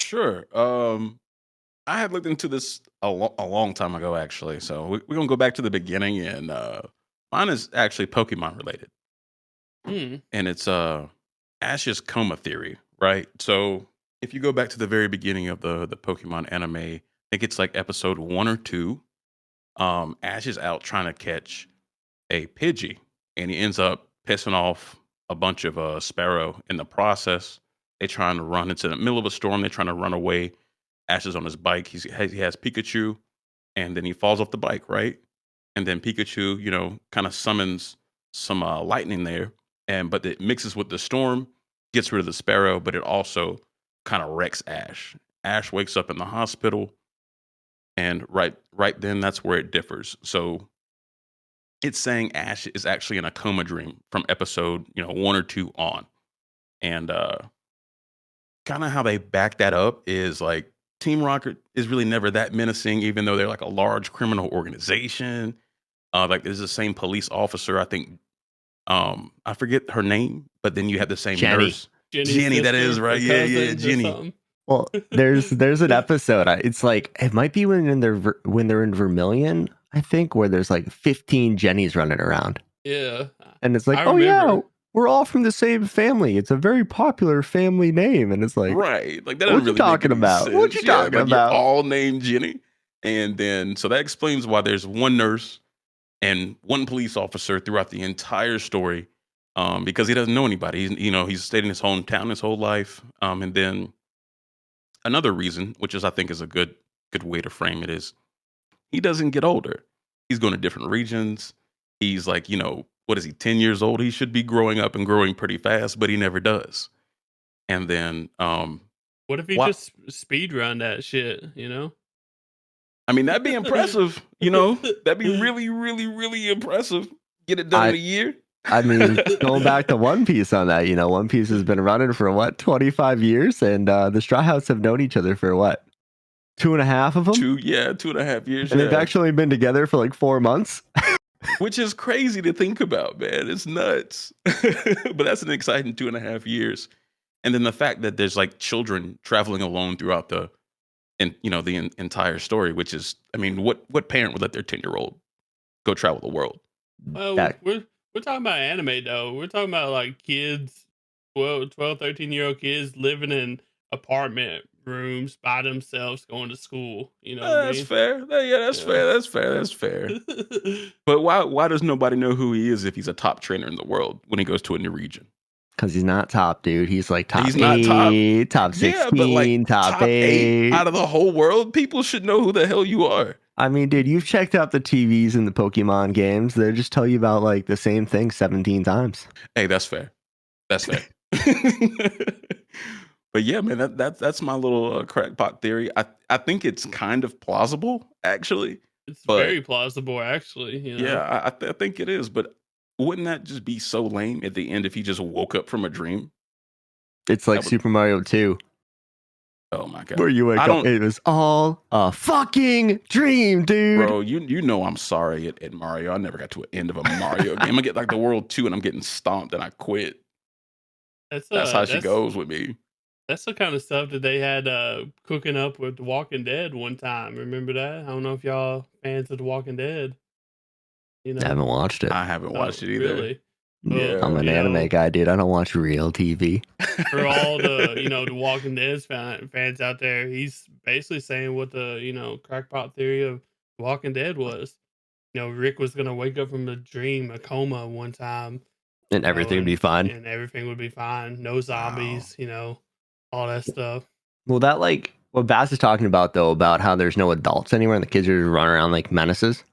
Sure. I had looked into this a long time ago, actually. So we're gonna go back to the beginning, and mine is actually Pokemon related, Mm. and it's Ash's coma theory, right? So if you go back to the very beginning of the Pokemon anime, I think it's like episode 1 or 2. Ash is out trying to catch a Pidgey, and he ends up pissing off a bunch of Sparrow in the process. They trying to run into the middle of a storm. They're trying to run away. Ash is on his bike. He has Pikachu, and then he falls off the bike, right? And then Pikachu, kind of summons some lightning there, and but it mixes with the storm, gets rid of the Sparrow, but it also kind of wrecks Ash. Ash wakes up in the hospital, and right then that's where it differs. So it's saying Ash is actually in a coma dream from episode 1 or 2 on, and kind of how they back that up is like Team Rocket is really never that menacing, even though they're like a large criminal organization. Like there's the same police officer, I think. I forget her name, but then you have the same Jenny. nurse, Jenny's Jenny. That is sister or right. Yeah, yeah, cousin or Jenny. something. Well, there's an episode. It's like it might be when they're in Vermilion, I think, where there's like 15 Jennies running around, Yeah. and it's like, I oh yeah, remember. we're all from the same family. It's a very popular family name, and it's like, Right. Like that what doesn't you really make talking any about? What you sense. Yeah, talking like you're about? all named Jenny. And then so that explains why there's one nurse and one police officer throughout the entire story. Because he doesn't know anybody. He's stayed in his hometown his whole life. And then another reason, which is I think is a good way to frame it, is he doesn't get older. He's going to different regions. He's like, what is he, 10 years old? He should be growing up and growing pretty fast, but he never does. And then What if he what just speed run that shit, I mean, that'd be impressive, that'd be really, really, really impressive. Get it done in I a year. I mean, going back to One Piece on that, One Piece has been running for what, 25 years, and the Straw Hats have known each other for what, 2.5 of them, 2.5 years, and they've yeah. actually been together for like 4 months. Which is crazy to think about, man. It's nuts. But that's an exciting 2.5 years. And then the fact that there's like children traveling alone throughout the entire story, which is, I mean, what parent would let their 10-year-old go travel the world? Well, That we're talking about anime though. We're talking about like kids, 12, 13-year-old kids living in apartment rooms by themselves going to school. You know what I That's mean? fair. Yeah, that's Yeah. fair. That's fair. But why does nobody know who he is if he's a top trainer in the world when he goes to a new region? because he's not top, dude. He's like top He's not top. 8, top Yeah, but like 16, top top 8 8. out of the whole world, people should know who the hell you are. I mean, dude, you've checked out the TVs in the Pokemon games. They just tell you about like the same thing 17 times. Hey, that's fair. That's fair. But yeah, man, that's my little crackpot theory. I think it's kind of plausible, actually. It's But very plausible, actually. yeah, I think it is. But wouldn't that just be so lame at the end if he just woke up from a dream? It's like That would, Super Mario 2, oh my god, where you wake I up, don't, it was all a fucking dream, dude. bro. You know I'm sorry at Mario. I never got to an end of a Mario game. I get like the World 2 and I'm getting stomped and I quit. That's how she goes with me. That's the kind of stuff that they had cooking up with The Walking Dead one time. Remember that? I don't know if y'all fans of The Walking Dead. I haven't watched it. I haven't watched it either. Really? Yeah. I'm an anime guy, dude. I don't watch real TV. For all the the Walking Dead fans out there, he's basically saying what the crackpot theory of Walking Dead was. Rick was gonna wake up from a dream, a coma one time, And everything would be fine. and everything would be fine. No zombies, all that stuff. Well, that like what Bass is talking about though, about how there's no adults anywhere and the kids are just running around like menaces.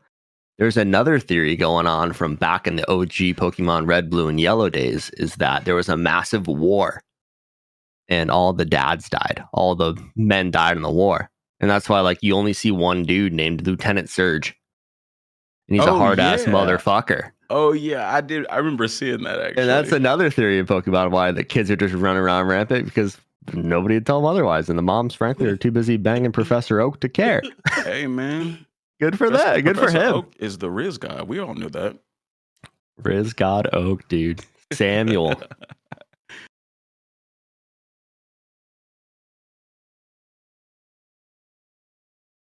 There's another theory going on from back in the OG Pokemon Red, Blue, and Yellow days, is that there was a massive war and all the dads died. All the men died in the war. And that's why like you only see one dude named Lieutenant Surge. And he's a hard ass motherfucker. Oh yeah, I did. I remember seeing that actually. And that's another theory of Pokemon, why the kids are just running around rampant, because nobody would tell them otherwise. And the moms, frankly, are too busy banging Professor Oak to care. Hey man. Good for that. Good for him. Oak is the Riz guy. We all knew that. Riz God Oak, dude. Samuel.